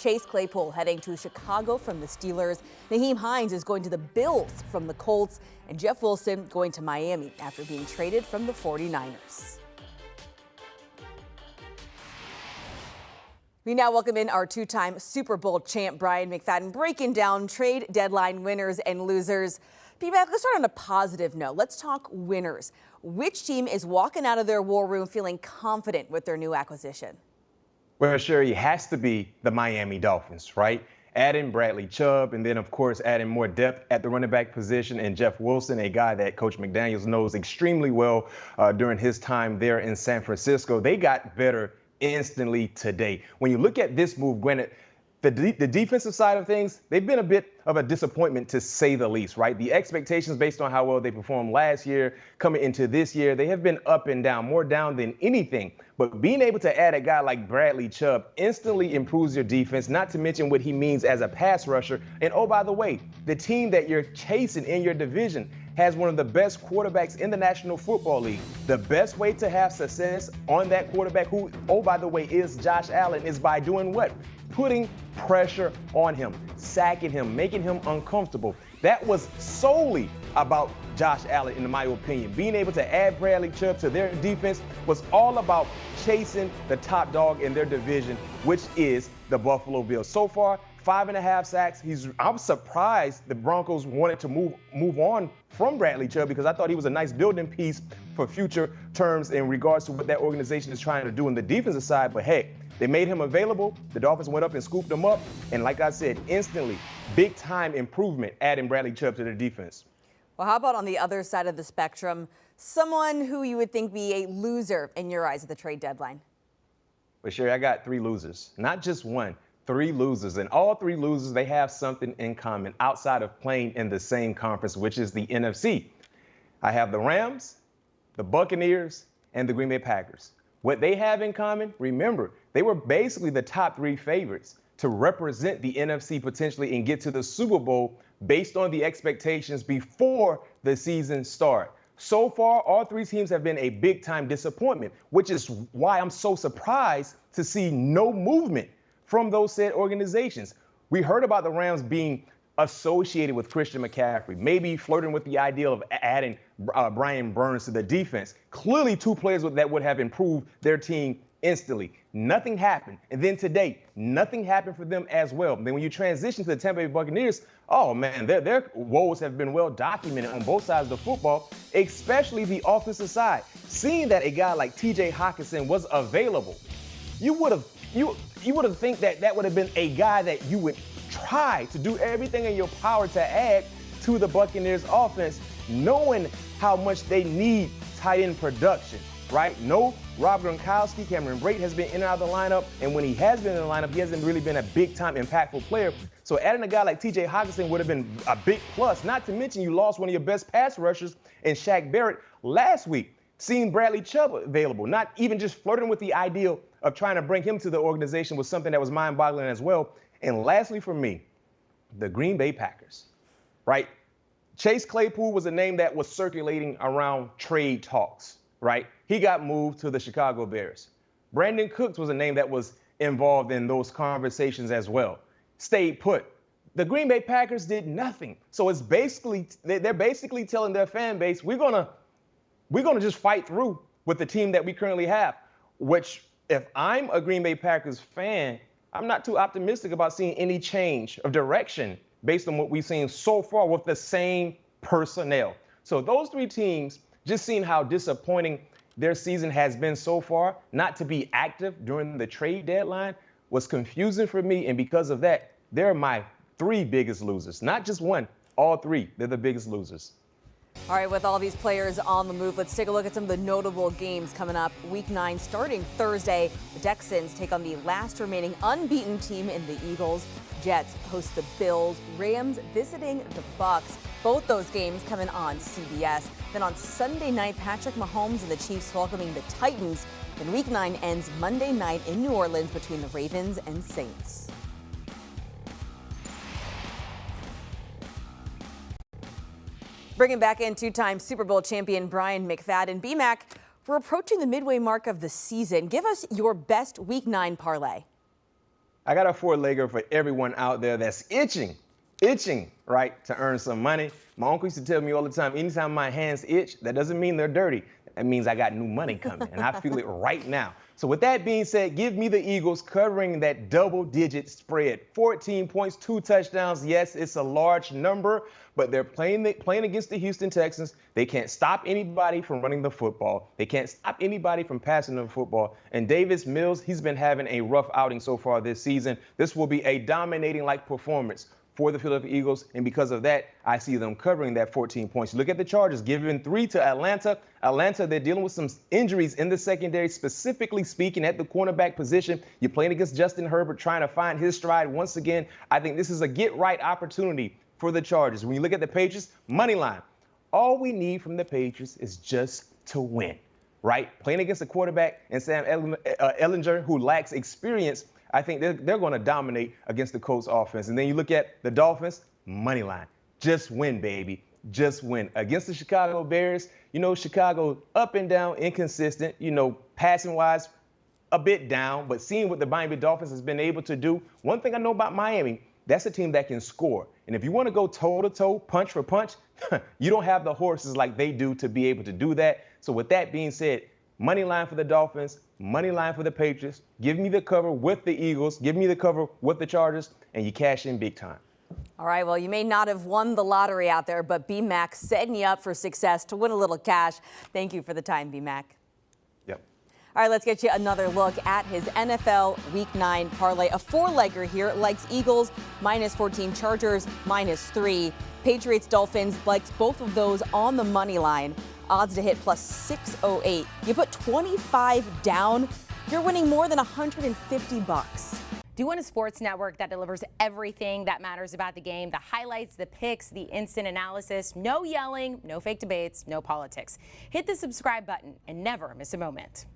Chase Claypool heading to Chicago from the Steelers. Nyheim Hines is going to the Bills from the Colts. And Jeff Wilson going to Miami after being traded from the 49ers. We now welcome in our two-time Super Bowl champ, Bryant McFadden, breaking down trade deadline winners and losers. B-Mac, let's start on a positive note. Let's talk winners. Which team is walking out of their war room feeling confident with their new acquisition? Well, sure, it has to be the Miami Dolphins, right? Adding Bradley Chubb, and then, of course, adding more depth at the running back position, and Jeff Wilson, a guy that Coach McDaniels knows extremely well during his time there in San Francisco. They got better instantly today. When you look at this move, granted, the defensive side of things, they've been a bit of a disappointment to say the least, right? The expectations based on how well they performed last year coming into this year, they have been up and down, more down than anything. But being able to add a guy like Bradley Chubb instantly improves your defense, not to mention what he means as a pass rusher. And oh, by the way, the team that you're chasing in your division has one of the best quarterbacks in the National Football League. The best way to have success on that quarterback, who, oh, by the way, is Josh Allen, is by doing what? Putting pressure on him, sacking him, making him uncomfortable. That was solely about Josh Allen, in my opinion. Being able to add Bradley Chubb to their defense was all about chasing the top dog in their division, which is the Buffalo Bills. So far, 5.5 sacks. I'm surprised the Broncos wanted to move on from Bradley Chubb, because I thought he was a nice building piece for future terms in regards to what that organization is trying to do in the defensive side. But hey, they made him available. The Dolphins went up and scooped him up. And like I said, instantly, big time improvement adding Bradley Chubb to their defense. Well, how about on the other side of the spectrum, someone who you would think be a loser in your eyes at the trade deadline? Well, Sherry, I got 3 losers, not just one. 3 losers, and all 3 losers, they have something in common outside of playing in the same conference, which is the NFC. I have the Rams, the Buccaneers, and the Green Bay Packers. What they have in common, remember, they were basically the top 3 favorites to represent the NFC potentially and get to the Super Bowl based on the expectations before the season started. So far, all 3 teams have been a big-time disappointment, which is why I'm so surprised to see no movement from those said organizations. We heard about the Rams being associated with Christian McCaffrey, maybe flirting with the idea of adding Brian Burns to the defense. Clearly 2 players that would have improved their team instantly. Nothing happened. And then today, nothing happened for them as well. Then when you transition to the Tampa Bay Buccaneers, oh man, their woes have been well documented on both sides of the football, especially the offensive side. Seeing that a guy like TJ Hockenson was available, you would have think that would have been a guy that you would try to do everything in your power to add to the Buccaneers offense, knowing how much they need tight end production, right? No Rob Gronkowski, Cameron Brate has been in and out of the lineup, and when he has been in the lineup, he hasn't really been a big-time impactful player. So adding a guy like TJ Hockenson would have been a big plus, not to mention you lost one of your best pass rushers in Shaq Barrett last week. Seeing Bradley Chubb available, not even just flirting with the idea of trying to bring him to the organization, was something that was mind-boggling as well. And lastly for me, the Green Bay Packers, right? Chase Claypool was a name that was circulating around trade talks, right? He got moved to the Chicago Bears. Brandon Cooks was a name that was involved in those conversations as well. Stayed put. The Green Bay Packers did nothing. So it's basically, they're basically telling their fan base, we're gonna just fight through with the team that we currently have, which if I'm a Green Bay Packers fan, I'm not too optimistic about seeing any change of direction based on what we've seen so far with the same personnel. So those 3 teams, just seeing how disappointing their season has been so far, not to be active during the trade deadline, was confusing for me. And because of that, they're my 3 biggest losers. Not just one, all 3. They're the biggest losers. All right, with all these players on the move, let's take a look at some of the notable games coming up. Week 9 starting Thursday. The Texans take on the last remaining unbeaten team in the Eagles. Jets host the Bills. Rams visiting the Bucks. Both those games coming on CBS. Then on Sunday night, Patrick Mahomes and the Chiefs welcoming the Titans. Then Week 9 ends Monday night in New Orleans between the Ravens and Saints. Bringing back in 2-time Super Bowl champion Bryant McFadden. B-Mac, we're approaching the midway mark of the season. Give us your best Week 9 parlay. I got a four-legger for everyone out there that's itching, right, to earn some money. My uncle used to tell me all the time, anytime my hands itch, that doesn't mean they're dirty. That means I got new money coming, and I feel it right now. So with that being said, give me the Eagles covering that double-digit spread. 14 points, 2 touchdowns. Yes, it's a large number, but they're playing against the Houston Texans. They can't stop anybody from running the football. They can't stop anybody from passing the football. And Davis Mills, he's been having a rough outing so far this season. This will be a dominating-like performance for the Philadelphia Eagles, and because of that, I see them covering that 14 points. Look at the Chargers, giving 3 to Atlanta. Atlanta, they're dealing with some injuries in the secondary, specifically speaking at the cornerback position. You're playing against Justin Herbert, trying to find his stride once again. I think this is a get-right opportunity for the Chargers. When you look at the Patriots, money line. All we need from the Patriots is just to win, right? Playing against a quarterback and Sam Ehlinger, who lacks experience, I think they're going to dominate against the Colts offense. And then you look at the Dolphins, money line. Just win, baby. Just win. Against the Chicago Bears, Chicago up and down, inconsistent, passing-wise, a bit down. But seeing what the Miami Dolphins has been able to do, one thing I know about Miami, that's a team that can score. And if you want to go toe-to-toe, punch for punch, you don't have the horses like they do to be able to do that. So with that being said, money line for the Dolphins, money line for the Patriots. Give me the cover with the Eagles. Give me the cover with the Chargers, and you cash in big time. All right, well, you may not have won the lottery out there, but B-Mac setting you up for success to win a little cash. Thank you for the time, B-Mac. Yep. All right, let's get you another look at his NFL Week 9 parlay. A four-legger here likes Eagles, -14, Chargers, -3. Patriots, Dolphins, likes both of those on the money line. Odds to hit +608. You put 25 down, you're winning more than $150. Do you want a sports network that delivers everything that matters about the game? The highlights, the picks, the instant analysis, no yelling, no fake debates, no politics. Hit the subscribe button and never miss a moment.